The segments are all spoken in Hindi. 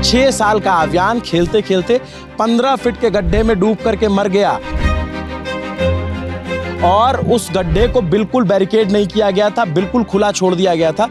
6 साल का आव्यान खेलते खेलते 15 फीट के गड्ढे में डूब करके मर गया और उस गड्ढे को बिल्कुल बैरिकेड नहीं किया गया था, बिल्कुल खुला छोड़ दिया गया था।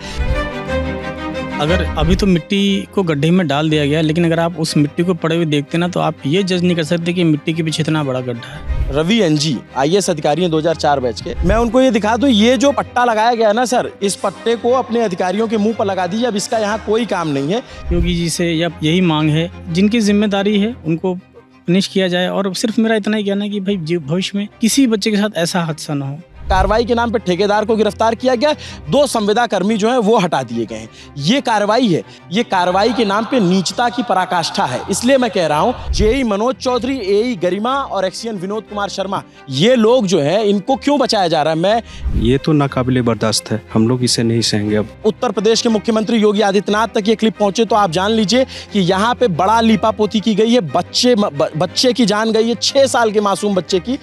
अगर अभी तो मिट्टी को गड्ढे में डाल दिया गया, लेकिन अगर आप उस मिट्टी को पड़े हुए देखते ना तो आप ये जज नहीं कर सकते कि मिट्टी के पीछे इतना बड़ा गड्ढा है। रवि एनजी IAS अधिकारी हैं 2004 बैच के। मैं उनको ये दिखा दूं, ये जो पट्टा लगाया गया है ना सर, इस पट्टे को अपने अधिकारियों के मुंह पर लगा दीजिए। अब इसका यहाँ कोई काम नहीं है। योगी जी से या यही मांग है, जिनकी जिम्मेदारी है उनको पनिश किया जाए। और सिर्फ मेरा इतना ही कहना है कि भाई भविष्य में किसी बच्चे के साथ ऐसा हादसा ना हो। कार्रवाई के नाम पे ठेकेदार को गिरफ्तार किया गया, 2 संविदा कर्मी जो हैं वो हटा दिए गए हैं। ये कार्रवाई है, ये कार्रवाई के नाम पे नीचता की पराकाष्ठा है। इसलिए मैं कह रहा हूँ, JE मनोज चौधरी, AE गरिमा और एक्सियन विनोद कुमार शर्मा, ये लोग जो है इनको क्यों बचाया जा रहा है? ये तो नाकाबिले बर्दाश्त है, हम लोग इसे नहीं सहेंगे। अब उत्तर प्रदेश के मुख्यमंत्री योगी आदित्यनाथ तक ये क्लिप पहुंचे तो आप जान लीजिए कि यहाँ पे बड़ा लीपापोती की गई है। बच्चे की जान गई है, 6 साल के मासूम बच्चे की।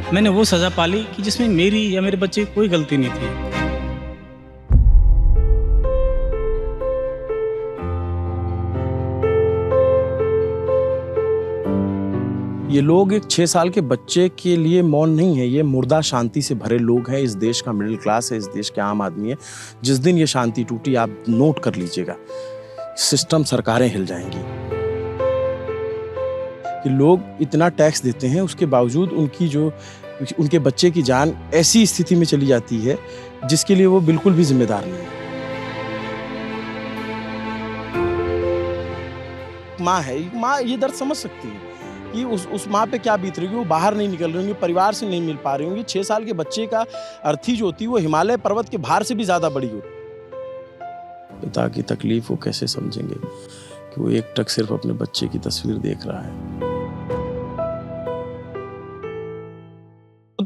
मैंने वो सजा पाली कि जिसमें मेरी या मेरे बच्चे की कोई गलती नहीं थी। ये लोग एक 6 साल के बच्चे के लिए मौन नहीं है, ये मुर्दा शांति से भरे लोग हैं। इस देश का मिडिल क्लास है, इस देश के आम आदमी है। जिस दिन ये शांति टूटी, आप नोट कर लीजिएगा, सिस्टम, सरकारें हिल जाएंगी। कि लोग इतना टैक्स देते हैं, उसके बावजूद उनके बच्चे की जान ऐसी स्थिति में चली जाती है जिसके लिए वो बिल्कुल भी जिम्मेदार नहीं है। माँ है, माँ ये दर्द समझ सकती है कि उस माँ पे क्या बीत रही है। वो बाहर नहीं निकल रही होंगी, परिवार से नहीं मिल पा रही होंगी। 6 साल के बच्चे का अर्थी जो होती है वो हिमालय पर्वत के भार से भी ज्यादा बड़ी होती है। पिता की तकलीफ वो कैसे समझेंगे कि वो एक टक सिर्फ अपने बच्चे की तस्वीर देख रहा है।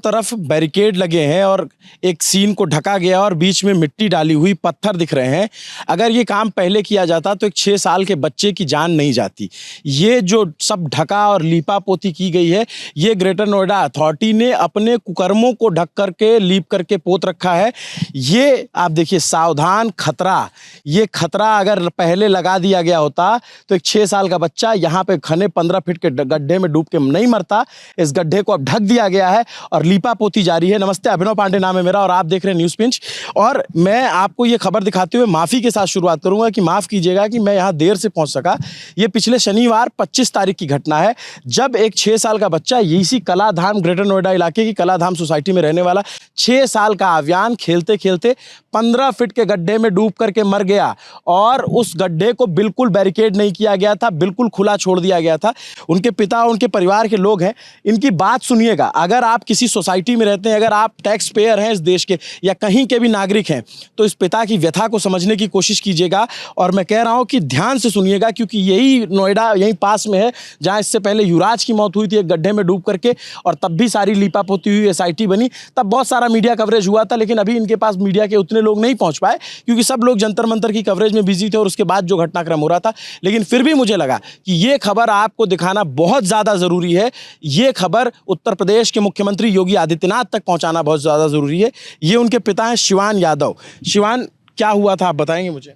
तरफ बैरिकेड लगे हैं और एक सीन को ढका गया और बीच में मिट्टी डाली हुई, पत्थर दिख रहे हैं। अगर ये काम पहले किया जाता तो एक 6 साल के बच्चे की जान नहीं जाती। ये जो सब ढका और लीपापोती की गई है, ये ग्रेटर नोएडा अथॉरिटी ने अपने कुकर्मों को ढक करके, लीप करके पोत रखा है। ये आप देखिए, सावधान खतरा। ये खतरा अगर पहले लगा दिया गया होता तो एक 6 साल का बच्चा यहाँ पे घने 15 फीट के गड्ढे में डूब के नहीं मरता। इस गड्ढे को अब ढक दिया गया है और लीपापोती जारी है। नमस्ते, अभिनव पांडे नाम है मेरा और आप देख रहे हैं न्यूज़ पिंच। और मैं आपको ये खबर दिखाते हुए माफ़ी के साथ शुरुआत करूंगा कि माफ़ कीजिएगा कि मैं यहाँ देर से पहुंच सका। ये पिछले शनिवार 25 तारीख की घटना है, जब एक 6 साल का बच्चा इसी कलाधाम, ग्रेटर नोएडा इलाके की कलाधाम सोसाइटी में रहने वाला, 6 साल का आव्यान खेलते खेलते 15 फीट के गड्ढे में डूब करके मर गया और उस गड्ढे को बिल्कुल बैरिकेड नहीं किया गया था, बिल्कुल खुला छोड़ दिया गया था। उनके पिता, उनके परिवार के लोग हैं, इनकी बात सुनिएगा। अगर आप किसी सोसाइटी में रहते हैं, अगर आप टैक्स पेयर हैं इस देश के या कहीं के भी नागरिक हैं, तो इस पिता की व्यथा को समझने की कोशिश कीजिएगा। और मैं कह रहा हूं कि ध्यान से सुनिएगा, क्योंकि यही नोएडा, यहीं पास में है जहां इससे पहले युवराज की मौत हुई थी एक गड्ढे में डूब करके, और तब भी सारी लीपापोती हुई, SIT बनी, तब बहुत सारा मीडिया कवरेज हुआ था। लेकिन अभी इनके पास मीडिया के उतने लोग नहीं पहुंच पाए, क्योंकि सब लोग जंतर मंतर की कवरेज में बिजी थे और उसके बाद जो घटनाक्रम हो रहा था। लेकिन फिर भी मुझे लगा कि ये खबर आपको दिखाना बहुत ज़्यादा ज़रूरी है। ये खबर उत्तर प्रदेश के मुख्यमंत्री योगी आदित्यनाथ तक पहुंचाना बहुत ज़्यादा ज़रूरी है। ये उनके पिता हैं शिवान यादव। शिवान, क्या हुआ था, आप बताएंगे मुझे?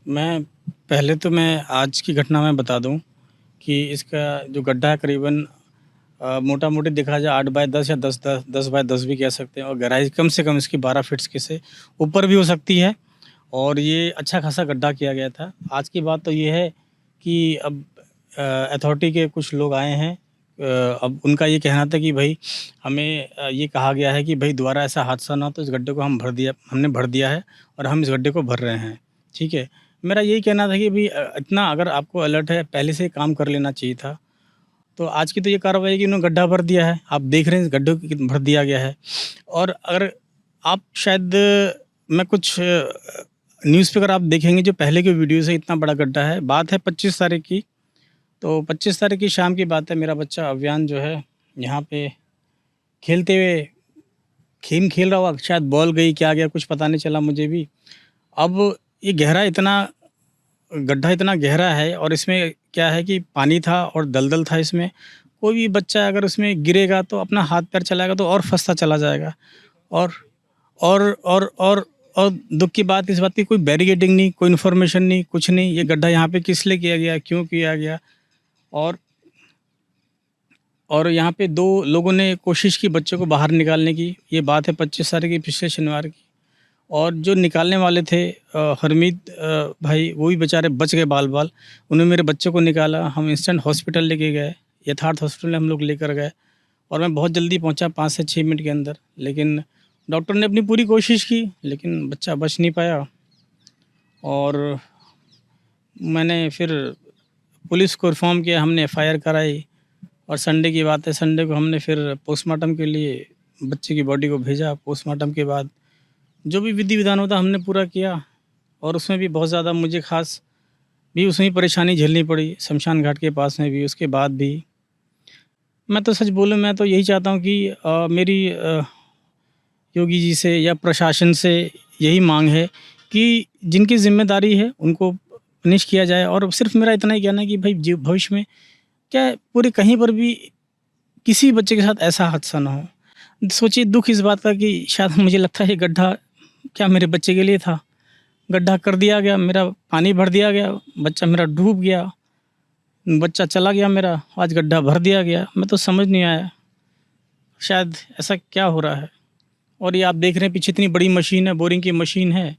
मैं आज की घटना में बता दूं कि इसका जो गड्ढा है करीबन मोटा मोटी देखा जाए 8 बाय 10 या 10 बाय 10 भी कह सकते हैं, और गहराई कम से कम इसकी 12 फीट के से ऊपर भी हो सकती है। और ये अच्छा खासा गड्ढा किया गया था। आज की बात तो ये है कि अब अथॉरिटी के कुछ लोग आए हैं। अब उनका ये कहना था कि भाई हमें ये कहा गया है कि भाई दोबारा ऐसा हादसा ना हो, तो इस गड्ढे को हमने भर दिया है और हम इस गड्ढे को भर रहे हैं। ठीक है, मेरा यही कहना था कि भाई इतना अगर आपको अलर्ट है, पहले से काम कर लेना चाहिए था। तो आज की तो ये कार्रवाई है कि उन्होंने गड्ढा भर दिया है, आप देख रहे हैं इस गड्ढे को भर दिया गया है। और अगर आप शायद मैं कुछ न्यूज़ पे अगर आप देखेंगे जो पहले के वीडियो से, इतना बड़ा गड्ढा है। बात है 25 तारीख की, तो 25 तारीख की शाम की बात है। मेरा बच्चा अव्यान जो है यहाँ पे खेलते हुए खेल रहा हुआ, शायद बॉल गई, क्या गया कुछ पता नहीं चला मुझे भी। अब ये गड्ढा इतना गहरा है और इसमें क्या है कि पानी था और दलदल था। इसमें कोई भी बच्चा अगर उसमें गिरेगा तो अपना हाथ पैर चलाएगा तो और फंसता चला जाएगा। और और दुख की बात इस बात की, कोई बैरिकेडिंग नहीं, कोई इन्फॉर्मेशन नहीं, कुछ नहीं। ये गड्ढा यहाँ पे किस लिए किया गया, क्यों किया गया। और यहाँ पे 2 लोगों ने कोशिश की बच्चों को बाहर निकालने की। ये बात है 25 तारीख की, पिछले शनिवार की। और जो निकालने वाले थे हरमीत भाई, वो भी बेचारे बच गए बाल-बाल। उन्होंने मेरे बच्चे को निकाला, हम इंस्टेंट हॉस्पिटल लेके गए, यथार्थ हॉस्पिटल में हम लोग लेकर गए और मैं बहुत जल्दी पहुंचा, 5 से 6 मिनट के अंदर। लेकिन डॉक्टर ने अपनी पूरी कोशिश की, लेकिन बच्चा बच नहीं पाया। और मैंने फिर पुलिस को इन्फॉर्म किया, हमने एफआईआर कराई और संडे की बात है, संडे को हमने फिर पोस्टमार्टम के लिए बच्चे की बॉडी को भेजा। पोस्टमार्टम के बाद जो भी विधि विधान होता हमने पूरा किया और उसमें भी बहुत ज़्यादा मुझे ख़ास भी उसमें परेशानी झेलनी पड़ी, शमशान घाट के पास में भी। उसके बाद भी मैं तो सच बोलूँ, मैं तो यही चाहता हूँ कि मेरी योगी जी से या प्रशासन से यही मांग है कि जिनकी जिम्मेदारी है उनको पनिश किया जाए। और सिर्फ मेरा इतना ही कहना है कि भाई भविष्य में क्या पूरे कहीं पर भी किसी बच्चे के साथ ऐसा हादसा ना हो। सोचिए दुख इस बात का कि शायद मुझे लगता है ये गड्ढा क्या मेरे बच्चे के लिए था। गड्ढा कर दिया गया, मेरा पानी भर दिया गया, बच्चा मेरा डूब गया, बच्चा चला गया मेरा, आज गड्ढा भर दिया गया। मैं तो समझ नहीं आया शायद ऐसा क्या हो रहा है। और ये आप देख रहे हैं पीछे इतनी बड़ी मशीन है, बोरिंग की मशीन है,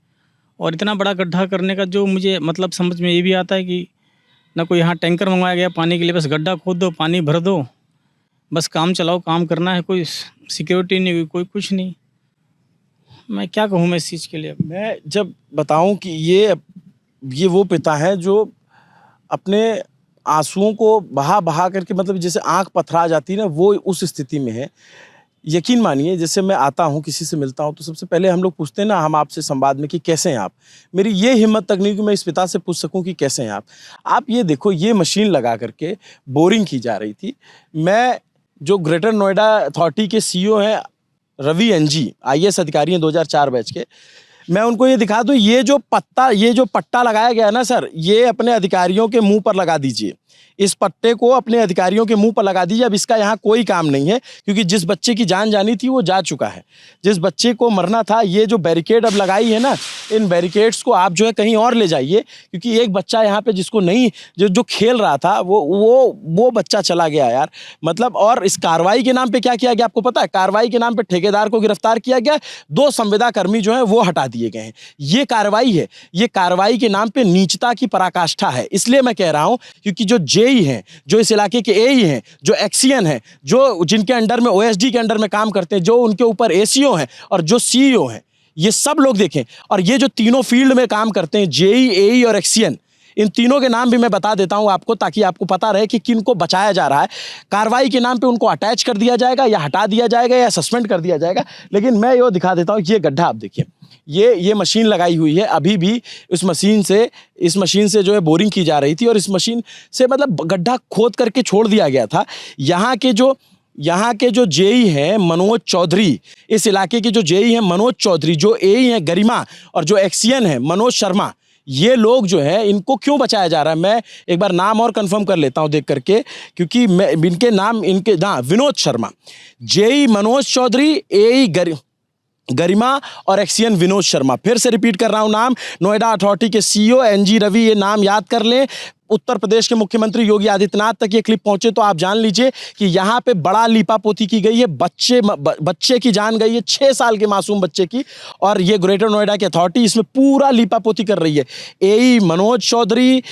और इतना बड़ा गड्ढा करने का जो मुझे मतलब समझ में ये भी आता है कि ना कोई यहाँ टैंकर मंगवाया गया पानी के लिए, बस गड्ढा खोद दो, पानी भर दो, बस काम चलाओ, काम करना है। कोई सिक्योरिटी नहीं, कोई कुछ नहीं। मैं क्या कहूँ मैं इस चीज़ के लिए। मैं जब बताऊं कि ये वो पिता है जो अपने आंसुओं को बहा बहा करके, मतलब जैसे आंख पथरा जाती है ना, वो उस स्थिति में है। यकीन मानिए, जैसे मैं आता हूँ, किसी से मिलता हूँ, तो सबसे पहले हम लोग पूछते हैं ना, हम आपसे संवाद में कि कैसे हैं आप। मेरी ये हिम्मत तक नहीं कि मैं इस पिता से पूछ सकूं कि कैसे हैं आप। आप ये देखो, ये मशीन लगा करके बोरिंग की जा रही थी। मैं जो ग्रेटर नोएडा अथॉरिटी के सीईओ हैं रवि एनजी, आईएएस अधिकारी हैं 2004 बैच के, मैं उनको ये दिखा दूं, ये जो पट्टा लगाया गया है ना सर, ये अपने अधिकारियों के मुंह पर लगा दीजिए। इस पट्टे को अपने अधिकारियों के मुंह पर लगा दीजिए। अब इसका यहाँ कोई काम नहीं है, क्योंकि जिस बच्चे की जान जानी थी वो जा चुका है। जिस बच्चे को मरना था, ये जो बैरिकेड अब लगाई है ना, इन बैरिकेड्स को आप जो है कहीं और ले जाइए, क्योंकि एक बच्चा यहाँ पे जिसको नहीं, जो खेल रहा था, वो बच्चा चला गया यार। मतलब, और इस कार्रवाई के नाम पे क्या किया गया आपको पता है? कार्रवाई के नाम पे ठेकेदार को गिरफ्तार किया गया, 2 संविदा कर्मी जो है वो हटा दिए गए हैं। ये कार्रवाई है, ये कार्रवाई के नाम पे नीचता की पराकाष्ठा है। इसलिए मैं कह रहा हूं, क्योंकि जो जेई हैं, जो इस इलाके के एई हैं, जो एक्सीएन हैं, जो जिनके अंडर में ओएसडी के अंडर में काम करते हैं, जो उनके ऊपर एसीओ हैं और जो सीईओ हैं, ये सब लोग देखें। और ये जो तीनों फील्ड में काम करते हैं, जेई, एई और एक्सीएन, इन तीनों के नाम भी मैं बता देता हूं आपको, ताकि आपको पता रहे कि किनको बचाया जा रहा है। कार्रवाई के नाम पे उनको अटैच कर दिया जाएगा, या हटा दिया जाएगा, या सस्पेंड कर दिया जाएगा। लेकिन मैं ये दिखा देता हूं, ये गड्ढा आप देखिए, ये मशीन लगाई हुई है। अभी भी इस मशीन से जो है बोरिंग की जा रही थी, और इस मशीन से मतलब गड्ढा खोद करके छोड़ दिया गया था। यहाँ के जो जेई हैं मनोज चौधरी, इस इलाके के जो जेई हैं मनोज चौधरी, जो एई हैं गरिमा, और जो एक्सीएन है मनोज शर्मा, ये लोग जो है, इनको क्यों बचाया जा रहा है? मैं एक बार नाम और कंफर्म कर लेता हूं देख करके, क्योंकि मैं विनोद शर्मा, जेई मनोज चौधरी, एई गरिमा और एक्सीएन विनोद शर्मा। फिर से रिपीट कर रहा हूं नाम, नोएडा अथॉरिटी के सीईओ एनजी रवि, ये नाम याद कर लें। उत्तर प्रदेश के मुख्यमंत्री योगी आदित्यनाथ तक ये क्लिप पहुंचे तो आप जान लीजिए कि यहाँ पे बड़ा लीपापोती की गई है। बच्चे की जान गई है, 6 साल के मासूम बच्चे की, और ये ग्रेटर नोएडा की अथॉरिटी इसमें पूरा लीपापोती कर रही है। एई मनोज चौधरी,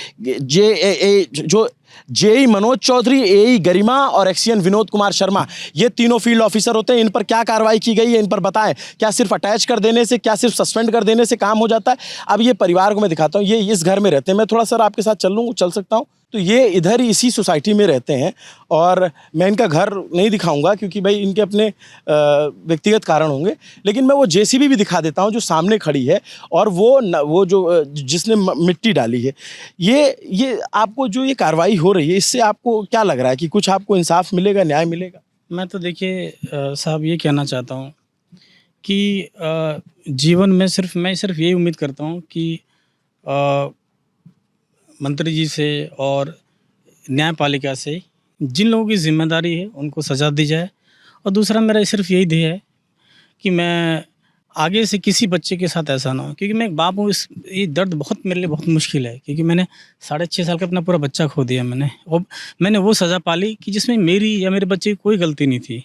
जेई मनोज चौधरी, एई गरिमा और एक्सीएन विनोद कुमार शर्मा, ये तीनों फील्ड ऑफिसर होते हैं। इन पर क्या कार्रवाई की गई है, इन पर बताएं। क्या सिर्फ अटैच कर देने से, क्या सिर्फ सस्पेंड कर देने से काम हो जाता है? अब ये परिवार को मैं दिखाता हूँ, ये इस घर में रहते हैं। मैं थोड़ा सर आपके साथ चल सकता हूँ? तो ये इधर ही इसी सोसाइटी में रहते हैं, और मैं इनका घर नहीं दिखाऊंगा क्योंकि भाई इनके अपने व्यक्तिगत कारण होंगे, लेकिन मैं वो जेसीबी भी दिखा देता हूँ जो सामने खड़ी है, और वो जो जिसने मिट्टी डाली है। ये आपको जो ये कार्रवाई हो रही है, इससे आपको क्या लग रहा है कि कुछ आपको इंसाफ मिलेगा, न्याय मिलेगा? मैं तो देखिए साहब ये कहना चाहता हूँ कि जीवन में मैं सिर्फ यही उम्मीद करता हूँ कि मंत्री जी से और न्यायपालिका से जिन लोगों की जिम्मेदारी है उनको सज़ा दी जाए। और दूसरा मेरा सिर्फ यही ध्येय है कि मैं आगे से किसी बच्चे के साथ ऐसा ना हो, क्योंकि मैं एक बाप हूँ। इस ये दर्द बहुत मेरे लिए बहुत मुश्किल है, क्योंकि मैंने 6.5 साल का अपना पूरा बच्चा खो दिया मैंने, और मैंने वो सज़ा पाली कि जिसमें मेरी या मेरे बच्चे की कोई गलती नहीं थी।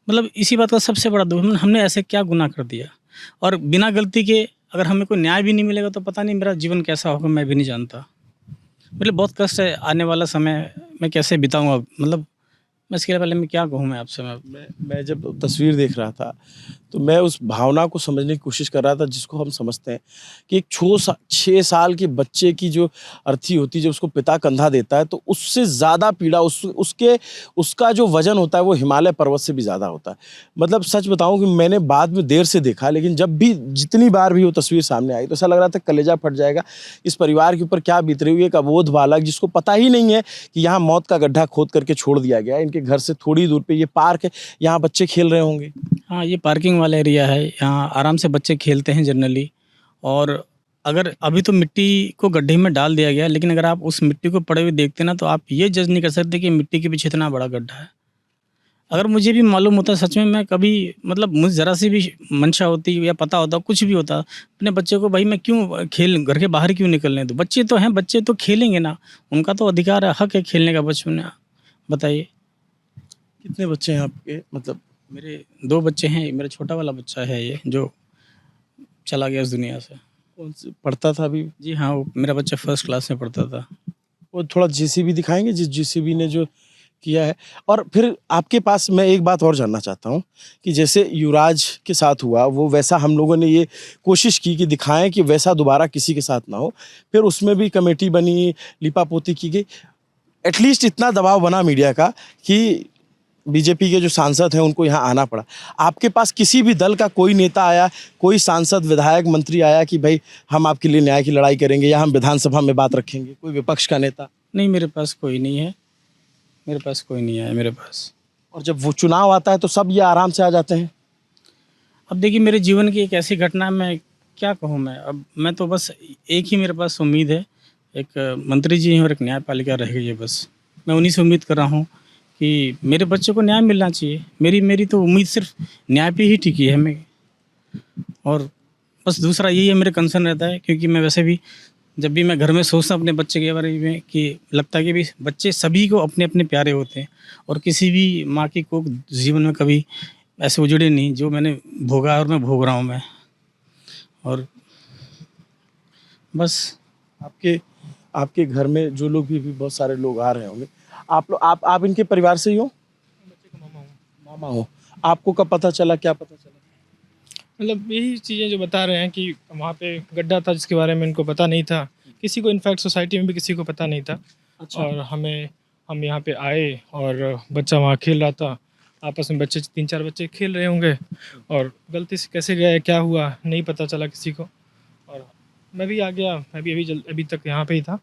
मतलब इसी बात का सबसे बड़ा दुःख, हमने ऐसे क्या गुनाह कर दिया, और बिना गलती के अगर हमें कोई न्याय भी नहीं मिलेगा तो पता नहीं मेरा जीवन कैसा होगा, मैं भी नहीं जानता। मेरे लिए बहुत कष्ट है, आने वाला समय मैं कैसे बिताऊँगा, मतलब मैं इसके पहले मैं क्या कहूँ मैं आपसे। मैं जब तस्वीर देख रहा था तो मैं उस भावना को समझने की कोशिश कर रहा था जिसको हम समझते हैं कि एक 6 साल के बच्चे की जो अर्थी होती है, जब उसको पिता कंधा देता है तो उससे ज़्यादा पीड़ा उसका जो वजन होता है वो हिमालय पर्वत से भी ज़्यादा होता है। मतलब सच बताऊं कि मैंने बाद में देर से देखा, लेकिन जब भी जितनी बार भी वो तस्वीर सामने आई तो ऐसा लग रहा था कलेजा फट जाएगा। इस परिवार के ऊपर क्या बीत रही हुई, एक अबोध बालक जिसको पता ही नहीं है कि यहाँ मौत का गड्ढा खोद करके छोड़ दिया गया है। इनके घर से थोड़ी दूर पे ये पार्क है, यहाँ बच्चे खेल रहे होंगे। हाँ, ये पार्किंग वाला एरिया है, यहाँ आराम से बच्चे खेलते हैं जनरली। और अगर अभी तो मिट्टी को गड्ढे में डाल दिया गया है, लेकिन अगर आप उस मिट्टी को पड़े हुए देखते ना तो आप ये जज नहीं कर सकते कि मिट्टी के पीछे इतना बड़ा गड्ढा है। अगर मुझे भी मालूम होता सच में, मैं कभी मतलब मुझे ज़रा सी भी मंशा होती या पता होता कुछ भी होता, अपने बच्चे को भाई मैं क्यों घर के बाहर क्यों निकलने दूँ? बच्चे तो हैं, बच्चे तो खेलेंगे ना, उनका तो अधिकार है, हक है खेलने का बचपन में। बताइए। कितने बच्चे हैं आपके? मतलब मेरे 2 बच्चे हैं, मेरा छोटा वाला बच्चा है ये जो चला गया इस दुनिया से। कौन से पढ़ता था अभी? जी हाँ, वो मेरा बच्चा फर्स्ट क्लास में पढ़ता था। वो थोड़ा जेसीबी दिखाएंगे, जिस जेसीबी ने जो किया है। और फिर आपके पास मैं एक बात और जानना चाहता हूँ कि जैसे युवराज के साथ हुआ वो वैसा हम लोगों ने ये कोशिश की कि दिखाएं कि वैसा दोबारा किसी के साथ ना हो। फिर उसमें भी कमेटी बनी, लिपापोती की गई, एटलीस्ट इतना दबाव बना मीडिया का कि बीजेपी के जो सांसद हैं उनको यहाँ आना पड़ा। आपके पास किसी भी दल का कोई नेता आया, कोई सांसद, विधायक, मंत्री आया कि भाई हम आपके लिए न्याय की लड़ाई करेंगे या हम विधानसभा में बात रखेंगे? कोई विपक्ष का नेता? नहीं, मेरे पास कोई नहीं है, मेरे पास कोई नहीं आया मेरे पास। और जब वो चुनाव आता है तो सब ये आराम से आ जाते हैं। अब देखिए, मेरे जीवन की एक ऐसी घटना है, मैं क्या कहूँ मैं, अब मैं तो बस एक ही मेरे पास उम्मीद है, एक मंत्री जी हैं और एक न्यायपालिका रह गई है बस। मैं उन्हीं से उम्मीद कर रहा हूँ कि मेरे बच्चे को न्याय मिलना चाहिए। मेरी तो उम्मीद सिर्फ न्याय पे ही टिकी है मैं, और बस दूसरा यही है मेरे कंसर्न रहता है, क्योंकि मैं वैसे भी जब भी मैं घर में सोचता हूँ अपने बच्चे के बारे में कि लगता है कि भी बच्चे सभी को अपने अपने प्यारे होते हैं, और किसी भी माँ की कोख जीवन में कभी ऐसे उजड़े नहीं जो मैंने भोगा और मैं भोग रहा हूँ मैं। और बस आपके घर में जो लोग भी बहुत सारे लोग आ रहे होंगे, आप इनके परिवार से ही हो? बच्चे का मामा हो। आपको कब पता चला, क्या पता चला? मतलब यही चीज़ें जो बता रहे हैं कि वहाँ पे गड्ढा था जिसके बारे में इनको पता नहीं था, किसी को, इनफैक्ट सोसाइटी में भी किसी को पता नहीं था। अच्छा। और हम यहाँ पे आए और बच्चा वहाँ खेल रहा था, आपस में बच्चे 3-4 बच्चे खेल रहे होंगे, और गलती से कैसे गया, क्या हुआ नहीं पता चला किसी को। और मैं भी आ गया, मैं भी अभी तक यहाँ पे ही था,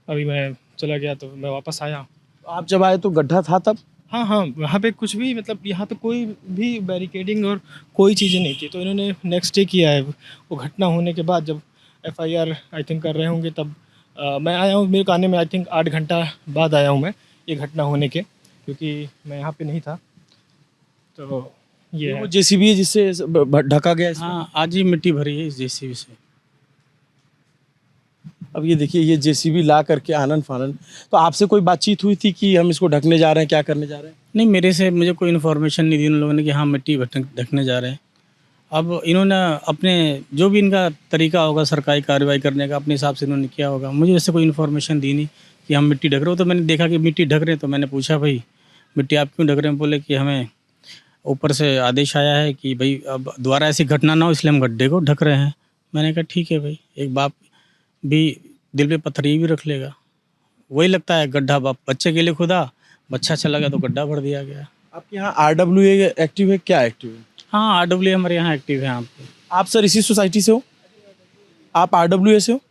अभी मैं चला गया तो मैं वापस आया। आप जब आए तो गड्ढा था तब? हाँ, वहाँ पे कुछ भी, मतलब यहाँ पे कोई भी बैरिकेडिंग और कोई चीज़ें नहीं थी, तो इन्होंने नेक्स्ट डे किया है। वो घटना होने के बाद जब एफआईआर आई थिंक कर रहे होंगे तब मैं आया हूँ। मेरे को आने में आई थिंक 8 घंटा बाद आया हूँ मैं, ये घटना होने के, क्योंकि मैं यहाँ पे नहीं था। तो ये वो है। जेसीबी जिससे ढका गया इसमें? हाँ, आज ही मिट्टी भरी है इस जेसीबी से। अब ये देखिए, ये जेसीबी ला करके आनन फानन, तो आपसे कोई बातचीत हुई थी कि हम इसको ढकने जा रहे हैं, क्या करने जा रहे हैं? नहीं, मुझे कोई इन्फॉर्मेशन नहीं दी उन लोगों ने कि हाँ मिट्टी ढकने जा रहे हैं। अब इन्होंने अपने जो भी इनका तरीका होगा सरकारी कार्रवाई करने का, अपने हिसाब से इन्होंने किया होगा। मुझे वैसे कोई इन्फॉर्मेशन दी नहीं कि हम मिट्टी ढक रहे हो। तो मैंने देखा कि मिट्टी ढक रहे हैं, तो मैंने पूछा भाई मिट्टी आप क्यों ढक रहे हैं? बोले कि हमें ऊपर से आदेश आया है कि भाई अब दोबारा ऐसी घटना ना हो, इसलिए हम गड्ढे को ढक रहे हैं। मैंने कहा ठीक है भाई, एक बाप भी दिल पे पत्थर ये भी रख लेगा। वही लगता है गड्ढा बाप बच्चे के लिए खुदा, बच्चा चला गया तो गड्ढा भर दिया गया। आपके यहाँ RWA एक्टिव है? क्या एक्टिव है? हाँ, RWA हमारे यहाँ एक्टिव है यहाँ पे। आप सर इसी सोसाइटी से हो? आप RWA से हो?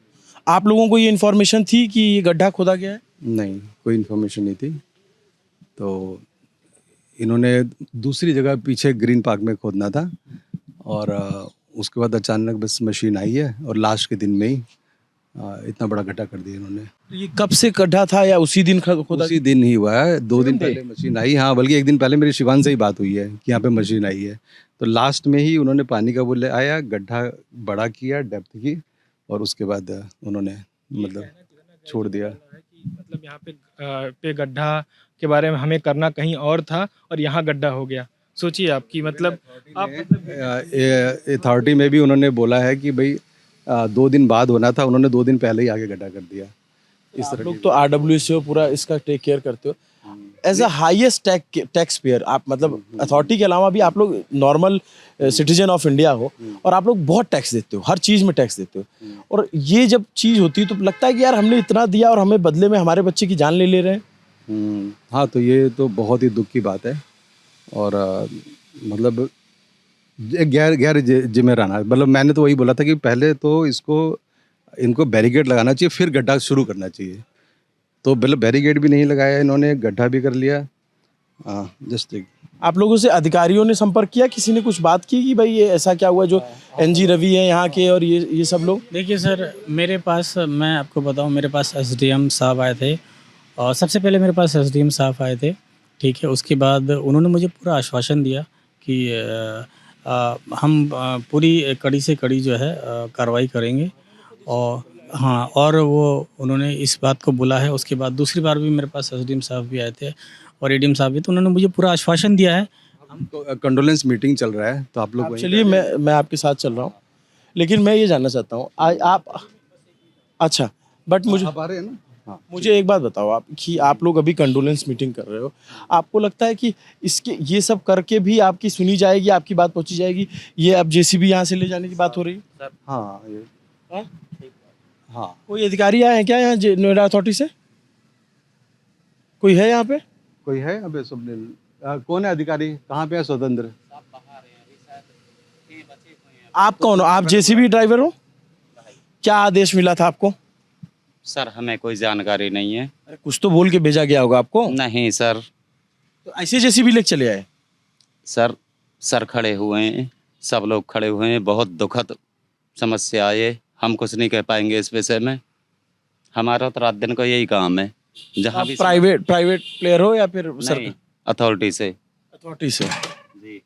आप लोगों को ये इन्फॉर्मेशन थी कि ये गड्ढा खोदा गया है? नहीं, कोई इन्फॉर्मेशन नहीं थी। तो इन्होंने दूसरी जगह पीछे ग्रीन पार्क में खोदना था, और उसके बाद अचानक बस मशीन आई है और लास्ट के दिन में ही इतना बड़ा गड्ढा कर दिया इन्होंने। ये कब से गड्ढा था या उसी दिन खोदा? उसी दिन ही हुआ है, 2 दिन Same day? पहले मशीन आई। हाँ, बल्कि 1 दिन पहले मेरी शिवान से ही बात हुई है कि यहाँ पे मशीन आई है। तो लास्ट में ही उन्होंने पानी का वो ले आया, गड्ढा बड़ा किया, डेप्थ की, और उसके बाद उन्होंने मतलब छोड़ दिया। मतलब यहाँ पे गड्ढा के बारे में हमें करना कहीं और था और यहाँ गड्ढा हो गया। सोचिए आपकी मतलब आप अथॉरिटी में भी उन्होंने बोला है कि भाई 2 दिन बाद होना था, उन्होंने 2 दिन पहले ही आगे गड्ढा कर दिया। इस आप तरह लोग तो आरडब्ल्यू से हो, पूरा इसका टेक केयर करते हो as a highest tax payer. आप मतलब अथॉरिटी के अलावा भी आप लोग नॉर्मल सिटीजन ऑफ इंडिया हो और आप लोग बहुत टैक्स देते हो, हर चीज़ में टैक्स देते हो। और ये जब चीज़ होती है तो लगता है कि यार हमने इतना दिया और हमें बदले में हमारे बच्चे की जान ले रहे हैं। हाँ, तो ये तो बहुत ही दुख की बात है। और मतलब गैर जिम्मेदाराना, मतलब मैंने तो वही बोला था कि पहले तो इनको बैरिकेड लगाना चाहिए, फिर गड्ढा शुरू करना चाहिए। तो मतलब बैरिकेड भी नहीं लगाया इन्होंने, गड्ढा भी कर लिया। जस्ट आप लोगों से अधिकारियों ने संपर्क किया, किसी ने कुछ बात की कि भाई ये ऐसा क्या हुआ, जो एनजी रवि है यहाँ के और ये सब लोग? देखिए सर, मेरे पास, मैं आपको बताऊं, मेरे पास एसडीएम साहब आए थे और सबसे पहले मेरे पास एसडीएम साहब आए थे, ठीक है। उसके बाद उन्होंने मुझे पूरा आश्वासन दिया कि हम पूरी कड़ी से कड़ी जो है कार्रवाई करेंगे। और हाँ, और वो उन्होंने इस बात को बोला है। उसके बाद दूसरी बार भी मेरे पास एसडीएम साहब भी आए थे और एडीएम साहब भी, तो उन्होंने मुझे पूरा आश्वासन दिया है। कंडोलेंस मीटिंग चल रहा है, तो आप लोग वहीं चलिए, मैं आपके साथ चल रहा हूँ, लेकिन मैं ये जानना चाहता हूँ आप अच्छा, बट आप आ रहे हैं ना? हाँ। मुझे एक बात बताओ आप कि आप लोग अभी कंडोलेंस मीटिंग कर रहे हो, आपको लगता है कि इसके ये सब करके भी आपकी सुनी जाएगी, आपकी बात पहुंची जाएगी? ये अब जेसीबी यहाँ से ले जाने की बात हो रही है? हाँ, हाँ? हाँ। कोई अधिकारी आए हैं क्या यहाँ नोएडा अथॉरिटी से? कोई है यहाँ पे? कोई है अबे स्वप्निल? कौन है अधिकारी? कहाँ पे है स्वतंत्र? आप कौन हो? आप जेसीबी ड्राइवर हो? क्या आदेश मिला था आपको? सर, हमें कोई जानकारी नहीं है। अरे कुछ तो बोल के भेजा गया होगा आपको। नहीं सर। तो ऐसे जेसीबी लेके चले आए? सर खड़े हुए हैं, सब लोग खड़े हुए हैं। बहुत दुखद समस्या है, हम कुछ नहीं कह पाएंगे इस विषय में। हमारा तो रात दिन का यही काम है। जहाँ भी प्राइवेट प्लेयर हो या फिर नहीं, अथॉरिटी से। अथॉरिटी से? जी।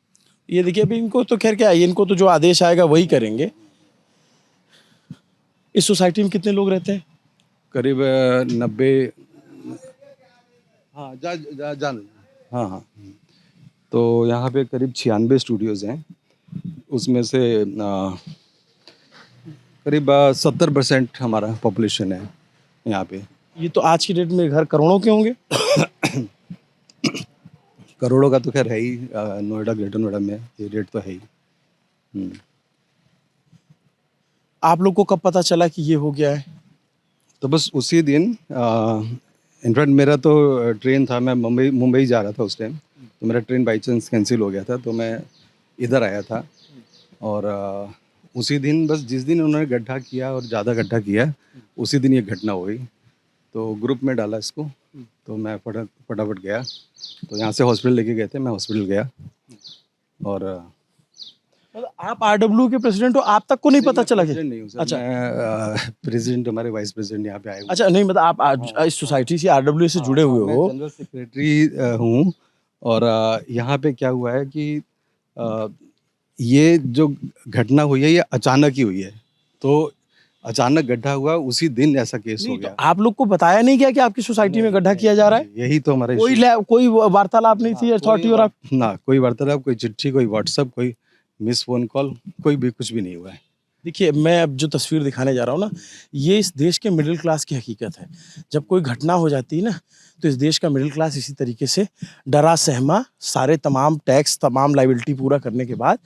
ये देखिए, अभी इनको तो खैर क्या है, इनको तो जो आदेश आएगा वही करेंगे। इस सोसाइटी में कितने लोग रहते हैं? करीब 90। हाँ, जान। हाँ। तो यहाँ पे करीब 96 स्टूडियोज़ हैं। उसमें से करीब 70% हमारा पॉपुलेशन है यहाँ पे। ये तो आज की डेट में घर करोड़ों के होंगे। करोड़ों का तो खैर है ही, नोएडा, ग्रेटर नोएडा में ये रेट तो है ही। आप लोग को कब पता चला कि ये हो गया है? तो बस उसी दिन, इनफैक्ट मेरा तो ट्रेन था, मैं मुंबई जा रहा था उस टाइम, तो मेरा ट्रेन बाई चांस कैंसिल हो गया था, तो मैं इधर आया था। और उसी दिन, बस जिस दिन उन्होंने गड्ढा किया और ज़्यादा गड्ढा किया, उसी दिन ये घटना हुई। तो ग्रुप में डाला इसको, तो मैं फटाफट गया। तो यहाँ से हॉस्पिटल लेके गए थे, मैं हॉस्पिटल गया। और मतलब आप आरडब्ल्यू के प्रेसिडेंट हो, आप तक को नहीं पता चला? प्रेसिडेंट नहीं हूँ सर, अच्छा। मैं प्रेसिडेंट, हमारे वाइस प्रेसिडेंट यहाँ पे आए हुए। अच्छा, नहीं मतलब आप इस सोसाइटी से, आरडब्ल्यू से जुड़े हुए हो? मैं जनरल सेक्रेटरी हूँ। और यहाँ पे क्या हुआ है कि ये जो घटना हुई है, ये अचानक ही हुई है। तो अचानक गड्ढा हुआ, उसी दिन ऐसा केस हो नहीं, तो गया। आप लोग को बताया नहीं गया कि आपकी सोसाइटी में गड्ढा किया जा रहा है? यही तो हमारा कोई issue कोई वार्तालाप नहीं थी अथॉरिटी और आप? ना कोई वार्तालाप, कोई चिट्ठी, कोई व्हाट्सएप, कोई मिस फोन कॉल, कोई भी कुछ भी नहीं हुआ है। देखिए, मैं अब जो तस्वीर दिखाने जा रहा हूँ ना, ये इस देश के मिडिल क्लास की हकीकत है। जब कोई घटना हो जाती है ना, तो इस देश का मिडिल क्लास इसी तरीके से डरा सहमा, सारे तमाम टैक्स, तमाम लाइबिलिटी पूरा करने के बाद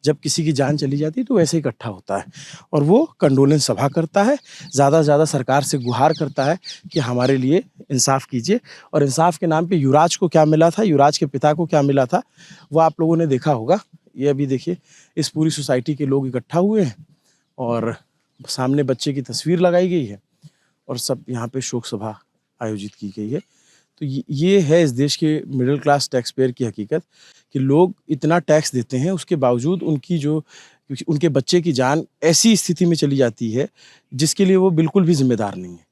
जब किसी की जान चली जाती है तो वैसे ही इकट्ठा होता है और वो कंडोलेंस सभा करता है, ज़्यादा से ज़्यादा सरकार से गुहार करता है कि हमारे लिए इंसाफ कीजिए। और इंसाफ के नाम पे युवराज को क्या मिला था, युवराज के पिता को क्या मिला था, वो आप लोगों ने देखा होगा। ये अभी देखिए, इस पूरी सोसाइटी के लोग इकट्ठा हुए हैं और सामने बच्चे की तस्वीर लगाई गई है और सब यहाँ पे शोक सभा आयोजित की गई है। तो ये है इस देश के मिडिल क्लास टैक्स पेयर की हकीकत कि लोग इतना टैक्स देते हैं, उसके बावजूद उनकी जो क्योंकि उनके बच्चे की जान ऐसी स्थिति में चली जाती है जिसके लिए वो बिल्कुल भी ज़िम्मेदार नहीं है।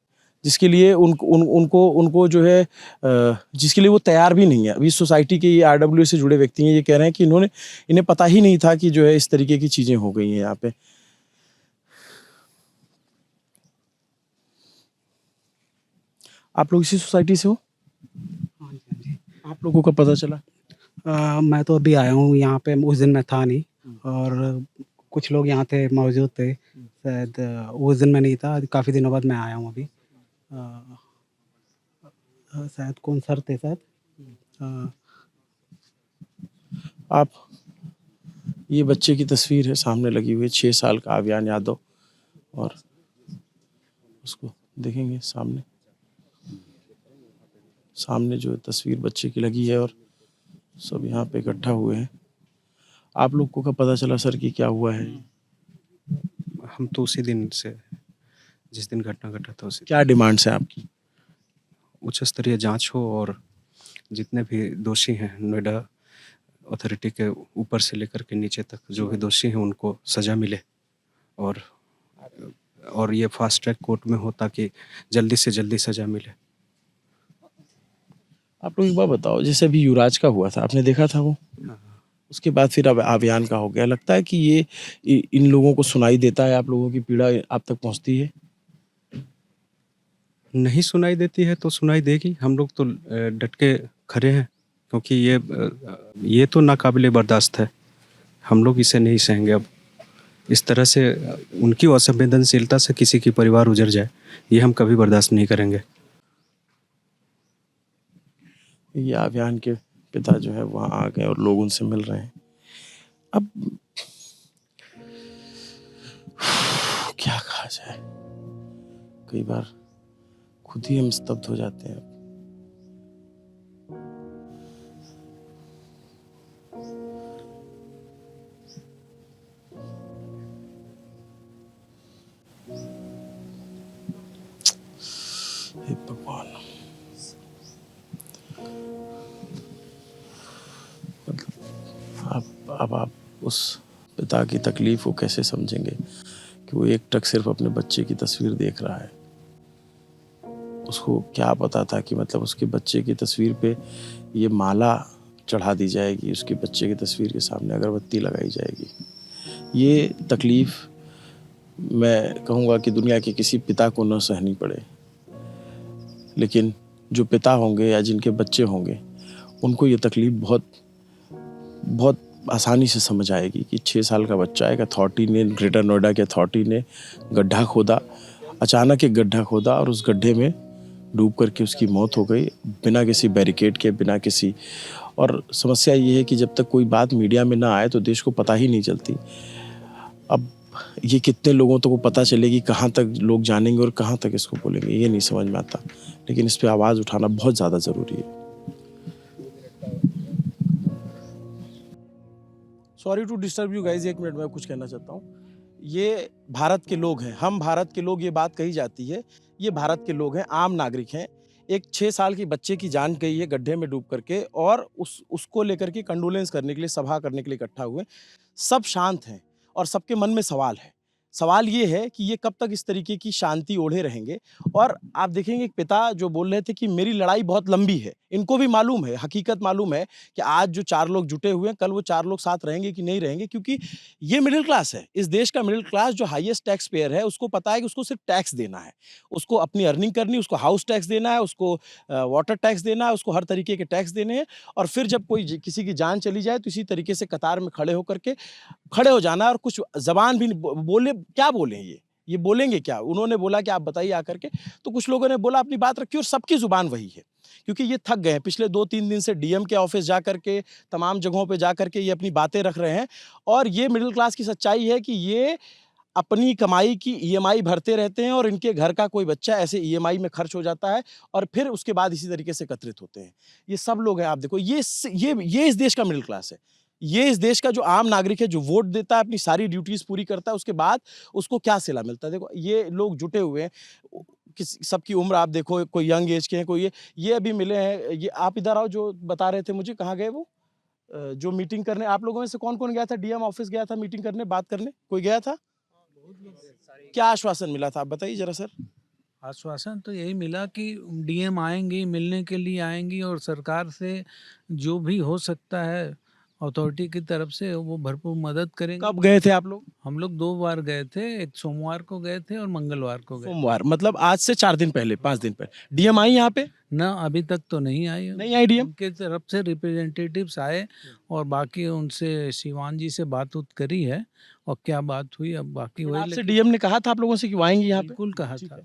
जिसके लिए उनको जो है जिसके लिए वो तैयार भी नहीं है। अभी सोसाइटी के ये आरडब्ल्यू से जुड़े व्यक्ति हैं, ये कह रहे हैं कि इन्हें पता ही नहीं था कि जो है इस तरीके की चीज़ें हो गई हैं यहाँ पे। आप लोग इसी सोसाइटी से हो? हाँ जी, हाँ जी। आप लोगों को पता चला? मैं तो अभी आया हूँ यहाँ पे, उस दिन मैं था नहीं और कुछ लोग यहाँ थे, मौजूद थे। शायद उस दिन मैं नहीं था, काफ़ी दिनों बाद मैं आया हूँ अभी। शायद कौन सर थे शायद। आप ये बच्चे की तस्वीर है सामने लगी हुई है, 6 साल का आव्यान यादव, और उसको देखेंगे सामने जो तस्वीर बच्चे की लगी है और सब यहाँ पे इकट्ठा हुए हैं। आप लोग को कब पता चला सर कि क्या हुआ है? हम तो उसी दिन से, जिस दिन घटना घटा था उसी क्या डिमांड्स हैं आपकी? उच्च स्तरीय जांच हो और जितने भी दोषी हैं नोएडा अथॉरिटी के ऊपर से लेकर के नीचे तक जो भी दोषी हैं उनको सज़ा मिले और ये फास्ट ट्रैक कोर्ट में हो ताकि जल्दी से जल्दी सज़ा मिले। आप लोग एक बात बताओ, जैसे अभी युवराज का हुआ था, आपने देखा था वो? उसके बाद फिर अब अभियान का हो गया। लगता है कि ये इन लोगों को सुनाई देता है, आप लोगों की पीड़ा आप तक पहुंचती है? नहीं सुनाई देती है तो सुनाई देगी। हम लोग तो डट के खड़े हैं क्योंकि ये तो नाकाबिले बर्दाश्त है। हम लोग इसे नहीं सहेंगे। अब इस तरह से उनकी असंवेदनशीलता से किसी की परिवार उजड़ जाए, ये हम कभी बर्दाश्त नहीं करेंगे। ये अभियान के पिता जो है वहाँ आ गए और लोग उनसे मिल रहे हैं। अब क्या कहा जाए, कई बार खुद ही हम स्तब्ध हो जाते हैं। हे भगवान, अब आप उस पिता की तकलीफ को कैसे समझेंगे कि वो एकटक सिर्फ अपने बच्चे की तस्वीर देख रहा है। उसको क्या पता था कि मतलब उसके बच्चे की तस्वीर पे ये माला चढ़ा दी जाएगी, उसके बच्चे की तस्वीर के सामने अगरबत्ती लगाई जाएगी। ये तकलीफ मैं कहूँगा कि दुनिया के किसी पिता को न सहनी पड़े, लेकिन जो पिता होंगे या जिनके बच्चे होंगे उनको ये तकलीफ बहुत बहुत आसानी से समझ आएगी कि 6 साल का बच्चा, एक अथॉरिटी ने, ग्रेटर नोएडा के अथॉरिटी ने गड्ढा खोदा, अचानक एक गड्ढा खोदा और उस गड्ढे में डूब करके उसकी मौत हो गई, बिना किसी बैरिकेड के, बिना किसी। और समस्या ये है कि जब तक कोई बात मीडिया में ना आए तो देश को पता ही नहीं चलती। अब ये कितने लोगों तक को पता चलेगी, कहाँ तक लोग जानेंगे और कहाँ तक इसको बोलेंगे, ये नहीं समझ में आता। लेकिन इस पर आवाज़ उठाना बहुत ज़्यादा ज़रूरी है। Sorry to disturb you guys, 1 minute में कुछ कहना चाहता हूँ। ये भारत के लोग हैं, हम भारत के लोग, ये बात कही जाती है। ये भारत के लोग हैं, आम नागरिक हैं। एक 6 साल की बच्चे की जान गई है गड्ढे में डूब करके, और उसको लेकर के कंडोलेंस करने के लिए, सभा करने के लिए इकट्ठा हुए। सब शांत हैं और सबके मन में सवाल है। सवाल ये है कि ये कब तक इस तरीके की शांति ओढ़े रहेंगे। और आप देखेंगे एक पिता जो बोल रहे थे कि मेरी लड़ाई बहुत लंबी है। इनको भी मालूम है, हकीकत मालूम है कि आज जो 4 लोग जुटे हुए हैं, कल वो 4 लोग साथ रहेंगे कि नहीं रहेंगे, क्योंकि ये मिडिल क्लास है। इस देश का मिडिल क्लास जो हाईएस्ट टैक्स पेयर है, उसको पता है कि उसको सिर्फ टैक्स देना है, उसको अपनी अर्निंग करनी, उसको हाउस टैक्स देना है, उसको वाटर टैक्स देना है, उसको हर तरीके के टैक्स देने हैं। और फिर जब कोई किसी की जान चली जाए तो इसी तरीके से कतार में खड़े हो जाना, और कुछ जबान भी बोले, क्या बोलें ये बोलेंगे क्या? उन्होंने बोला कि आप बताइए आकर के, तो कुछ लोगों ने बोला अपनी बात रखी, और सबकी जुबान वही है, क्योंकि ये थक गए हैं। पिछले 2-3 दिन से डीएम के ऑफिस जा करके, तमाम जगहों पे जा करके ये अपनी बातें रख रहे हैं। और ये मिडिल क्लास की सच्चाई है कि ये अपनी कमाई की ईएमआई भरते रहते हैं, और इनके घर का कोई बच्चा ऐसे ईएमआई में खर्च हो जाता है, और फिर उसके बाद इसी तरीके से एकत्रित होते हैं। ये सब लोग हैं, आप देखो, ये इस देश का मिडिल क्लास है। ये इस देश का जो आम नागरिक है, जो वोट देता है, अपनी सारी ड्यूटीज पूरी करता है, उसके बाद उसको क्या सिला मिलता है? देखो, ये लोग जुटे हुए हैं, सबकी उम्र आप देखो, कोई यंग एज के हैं, कोई ये अभी मिले हैं। ये आप इधर आओ, जो बता रहे थे मुझे, कहाँ गए वो? जो मीटिंग करने आप लोगों में से कौन कौन गया था? डीएम ऑफिस गया था मीटिंग करने, बात करने, कोई गया था? क्या आश्वासन मिला था, आप बताइए जरा सर। आश्वासन तो यही मिला कि डीएम आएंगी, मिलने के लिए आएंगी और सरकार से जो भी हो सकता है अथॉरिटी की तरफ से वो भरपूर मदद करेंगे। कब गए थे आप लोग? हम लोग 2 बार गए थे, एक सोमवार को गए थे और मंगलवार को गए। सोमवार, मतलब आज से 4 दिन पहले, 5 दिन पहले। डीएम आई यहाँ पे? ना अभी तक तो नहीं आई। नहीं आई डीएम? उनके तरफ से रिप्रेजेंटेटिव्स आए और बाकी उनसे शिवान जी से बात उत करी है और क्या बात हुई अब बाकी वही। आपसे डीएम ने कहा था आप लोगों से कि वो आएंगे यहाँ पे? बिल्कुल कहा था।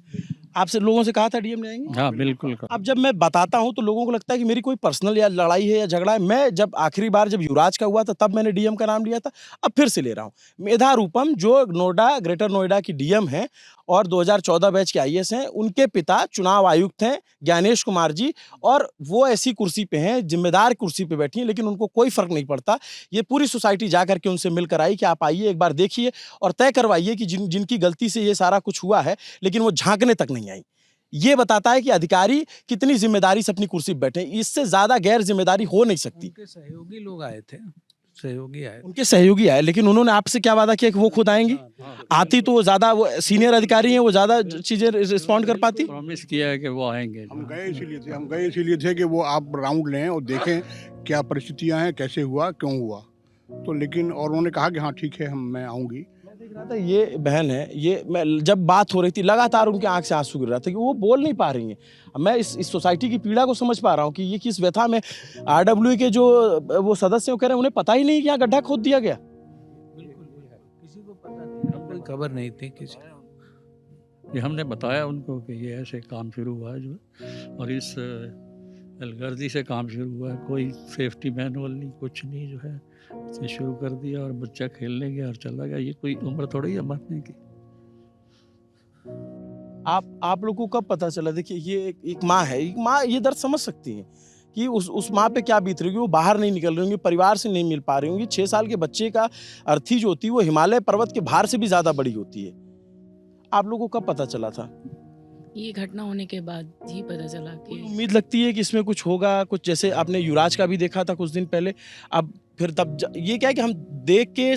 आपसे लोगों से कहा था डीएम ने आएंगे? हाँ बिल्कुल। अब जब मैं बताता हूँ तो लोगों को लगता है कि मेरी कोई पर्सनल या लड़ाई है या झगड़ा है। मैं जब आखिरी बार जब युवराज का हुआ था तब मैंने डीएम का नाम लिया था, अब फिर से ले रहा हूँ। मेधा रूपम जो नोएडा, ग्रेटर नोएडा की डीएम हैं और 2014 बैच के आईएएस हैं, उनके पिता चुनाव आयुक्त हैं ज्ञानेश कुमार जी, और वो ऐसी कुर्सी पे हैं, जिम्मेदार कुर्सी पे बैठी हैं, लेकिन उनको कोई फर्क नहीं पड़ता। ये पूरी सोसाइटी जा करके उनसे मिलकर आई कि आप आइए एक बार देखिए और तय करवाइए कि जिनकी गलती से ये सारा कुछ हुआ है, लेकिन वो झांकने तक नहीं आई। ये बताता है कि अधिकारी कितनी जिम्मेदारी से अपनी कुर्सी पे बैठे, इससे ज्यादा गैर जिम्मेदारी हो नहीं सकती। उनके सहयोगी लोग आए थे, सहयोगी आए। उनके सहयोगी आए, लेकिन उन्होंने आपसे क्या वादा किया कि वो खुद आएंगी? आती तो वो ज्यादा, वो सीनियर अधिकारी हैं, वो ज्यादा चीजें रिस्पॉन्ड कर पाती। प्रॉमिस किया है कि वो आएंगे। हम गए इसीलिए थे कि वो आप राउंड लें और देखें क्या परिस्थितियां हैं, कैसे हुआ, क्यों हुआ। तो लेकिन और उन्होंने कहा कि हाँ ठीक है, मैं आऊँगी। देख रहा था ये बहन है, ये मैं जब बात हो रही थी लगातार उनके आंख से आंसू गिर रहा था कि वो बोल नहीं पा रही हैं। मैं इस सोसाइटी की पीड़ा को समझ पा रहा हूँ कि ये किस व्यथा में। आरडब्ल्यू के जो वो सदस्य कह रहे हैं, उन्हें पता ही नहीं कि यहाँ गड्ढा खोद दिया गया। किसी को पता नहीं, कोई खबर नहीं थी किसी को। ये हमने बताया उनको कि ये ऐसे काम शुरू हुआ है जो, और इस अलगर्जी से काम शुरू हुआ है, कोई सेफ्टी मैनुअल नहीं, कुछ नहीं, जो है इसे शुरू कर दिया और बच्चा खेलने गया और चला गया। ये कोई उम्र थोड़ी है मरने की। आप लोगों को कब पता चला? देखिए ये एक माँ है, एक माँ ये दर्द समझ सकती है कि उस माँ पे क्या बीत रही होगी। वो बाहर नहीं निकल रही होंगी, परिवार से नहीं मिल पा रही होंगी। 6 साल के बच्चे का अर्थी जो होती है वो हिमालय पर्वत के भार से भी ज्यादा बड़ी होती है। आप लोगों को कब पता चला था? ये घटना होने के बाद ही पता चला कि उम्मीद लगती है कि इसमें कुछ होगा, कुछ जैसे आपने युवराज का भी देखा था कुछ दिन पहले। अब फिर तब ये क्या है कि हम देख के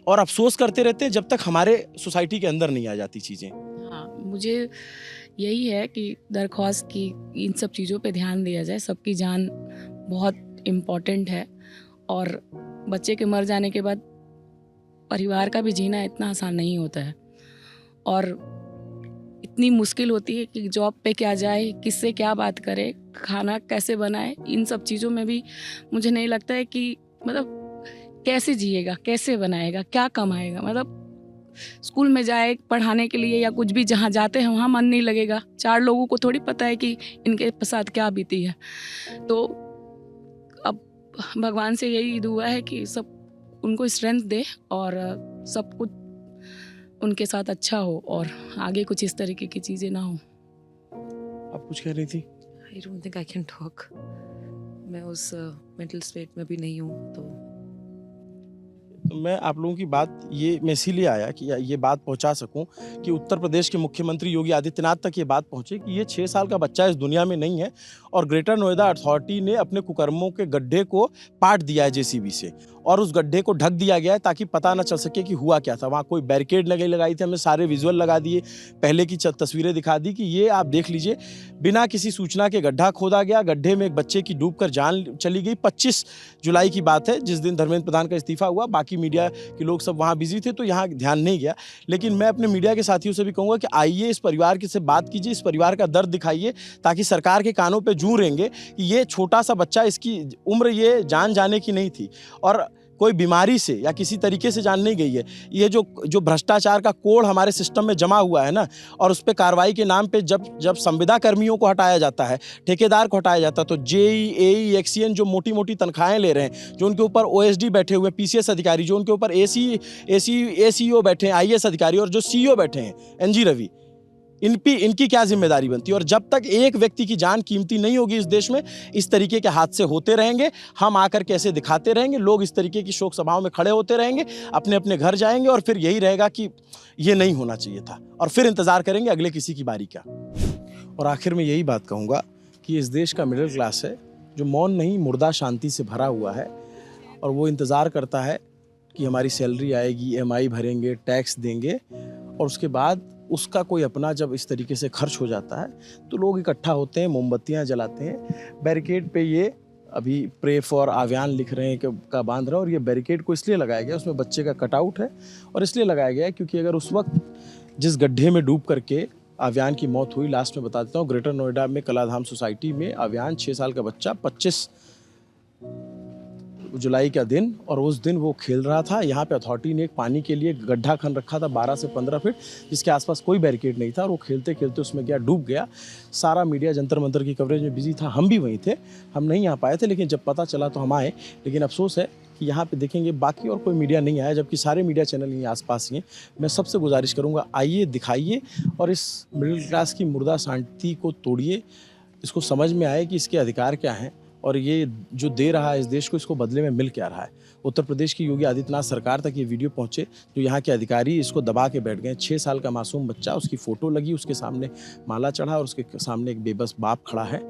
और अफसोस करते रहते हैं जब तक हमारे सोसाइटी के अंदर नहीं आ जाती चीज़ें। हाँ, मुझे यही है कि दरख्वास्त की इन सब चीज़ों पे ध्यान दिया जाए। सबकी जान बहुत इम्पोर्टेंट है और बच्चे के मर जाने के बाद परिवार का भी जीना इतना आसान नहीं होता है और इतनी मुश्किल होती है कि जॉब पे क्या जाए, किससे क्या बात करे, खाना कैसे बनाए। इन सब चीज़ों में भी मुझे नहीं लगता है कि मतलब कैसे जिएगा, कैसे बनाएगा, क्या कमाएगा। मतलब स्कूल में जाए पढ़ाने के लिए या कुछ भी, जहाँ जाते हैं वहाँ मन नहीं लगेगा। 4 लोगों को थोड़ी पता है कि इनके साथ क्या बीती है। तो अब भगवान से यही दुआ है कि सब उनको स्ट्रेंथ दे और सब कुछ उनके साथ अच्छा हो और आगे कुछ इस तरीके की चीज़ें ना हो। आप कुछ कह रही थी? I don't think I can talk. मैं उस मेंटल स्टेट में भी नहीं हूँ। तो मैं आप लोगों की बात मैं इसीलिए आया कि ये बात पहुंचा सकूं कि उत्तर प्रदेश के मुख्यमंत्री योगी आदित्यनाथ तक ये बात पहुंचे कि ये 6 साल का बच्चा इस दुनिया में नहीं है और ग्रेटर नोएडा अथॉरिटी ने अपने कुकर्मों के गड्ढे को पाट दिया है जेसीबी से और उस गड्ढे को ढक दिया गया है ताकि पता ना चल सके कि हुआ क्या था। वहाँ कोई बैरिकेड लगाई थी, हमने सारे विजुअल लगा दिए, पहले की तस्वीरें दिखा दी कि ये आप देख लीजिए, बिना किसी सूचना के गड्ढा खोदा गया। गड्ढे में एक बच्चे की डूबकर जान चली गई। 25 जुलाई की बात है जिस दिन धर्मेंद्र प्रधान का इस्तीफा हुआ। बाकी मीडिया के लोग सब वहाँ बिजी थे तो यहाँ ध्यान नहीं गया। लेकिन मैं अपने मीडिया के साथियों से भी कहूँगा कि आइए इस परिवार की से बात कीजिए, इस परिवार का दर्द दिखाइए ताकि सरकार के कानों पे जूं रहेंगे कि ये छोटा सा बच्चा, इसकी उम्र ये जान जाने की नहीं थी और कोई बीमारी से या किसी तरीके से जान नहीं गई है। ये जो भ्रष्टाचार का कोड़ हमारे सिस्टम में जमा हुआ है ना, और उस पर कार्रवाई के नाम पे जब संविदा कर्मियों को हटाया जाता है, ठेकेदार को हटाया जाता है, तो जेई, एई, एक्सीएन जो मोटी मोटी तनख्वाहें ले रहे हैं, जो उनके ऊपर ओएसडी बैठे हुए, पीसीएस अधिकारी जो उनके ऊपर एसीओ बैठे हैं, आईएएस अधिकारी, और जो सीईओ बैठे हैं एनजी रवि, इनकी क्या जिम्मेदारी बनती है। और जब तक एक व्यक्ति की जान कीमती नहीं होगी इस देश में, इस तरीके के हादसे होते रहेंगे। हम आकर कैसे दिखाते रहेंगे, लोग इस तरीके की शोक सभाओं में खड़े होते रहेंगे, अपने अपने घर जाएंगे और फिर यही रहेगा कि ये नहीं होना चाहिए था और फिर इंतजार करेंगे अगले किसी की बारी का। और आखिर में यही बात कहूँगा कि इस देश का मिडिल क्लास है जो मौन नहीं, मुर्दा शांति से भरा हुआ है और वो इंतज़ार करता है कि हमारी सैलरी आएगी, EMI भरेंगे, टैक्स देंगे, और उसके बाद उसका कोई अपना जब इस तरीके से खर्च हो जाता है तो लोग इकट्ठा होते हैं, मोमबत्तियाँ जलाते हैं। बैरिकेड पे ये अभी प्रे फॉर आव्यान लिख रहे हैं कि का बांध रहा है, और ये बैरिकेड को इसलिए लगाया गया, उसमें बच्चे का कटआउट है, और इसलिए लगाया गया है क्योंकि अगर उस वक्त जिस गड्ढे में डूब करके आव्यान की मौत हुई, लास्ट में बता देता हूँ, ग्रेटर नोएडा में कलाधाम सोसाइटी में आव्यान 6 साल का बच्चा 25 जुलाई का दिन, और उस दिन वो खेल रहा था। यहाँ पे अथॉरिटी ने एक पानी के लिए गड्ढा खन रखा था 12 से 15 फीट, जिसके आसपास कोई बैरिकेड नहीं था, और वो खेलते खेलते उसमें गया, डूब गया। सारा मीडिया जंतर मंतर की कवरेज में बिजी था, हम भी वहीं थे, हम नहीं आ पाए थे, लेकिन जब पता चला तो हम आए। लेकिन अफसोस है कि यहाँ पे देखेंगे बाकी और कोई मीडिया नहीं आया, जबकि सारे मीडिया चैनल यहीं आसपास ही हैं। मैं सबसे गुजारिश करूँगा, आइए, दिखाइए, और इस मिडिल क्लास की मुर्दा शांति को तोड़िए, इसको समझ में आए कि इसके अधिकार क्या हैं, और ये जो दे रहा है इस देश को, इसको बदले में मिल क्या रहा है। उत्तर प्रदेश की योगी आदित्यनाथ सरकार तक ये वीडियो पहुंचे, जो यहाँ के अधिकारी इसको दबा के बैठ गए। 6 साल का मासूम बच्चा, उसकी फ़ोटो लगी, उसके सामने माला चढ़ा, और उसके सामने एक बेबस बाप खड़ा है,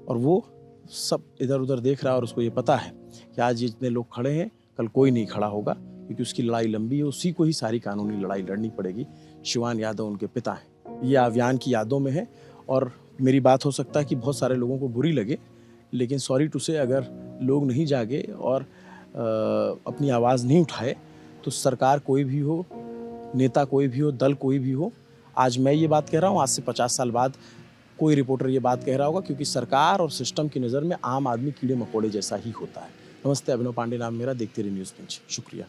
और वो सब इधर उधर देख रहा है, और उसको ये पता है कि आज जितने लोग खड़े हैं कल कोई नहीं खड़ा होगा, क्योंकि उसकी लड़ाई लंबी है, उसी को ही सारी कानूनी लड़ाई लड़नी पड़ेगी। शिवान यादव उनके पिता हैं। ये आव्यान की यादों में है, और मेरी बात हो सकता है कि बहुत सारे लोगों को बुरी लगे, लेकिन सॉरी टू से, अगर लोग नहीं जागे और अपनी आवाज़ नहीं उठाए तो सरकार कोई भी हो, नेता कोई भी हो, दल कोई भी हो, आज मैं ये बात कह रहा हूँ, आज से 50 साल बाद कोई रिपोर्टर ये बात कह रहा होगा, क्योंकि सरकार और सिस्टम की नज़र में आम आदमी कीड़े मकोड़े जैसा ही होता है। नमस्ते, अभिनव पांडे नाम मेरा, देखते रहिए न्यूज़ पंच। शुक्रिया।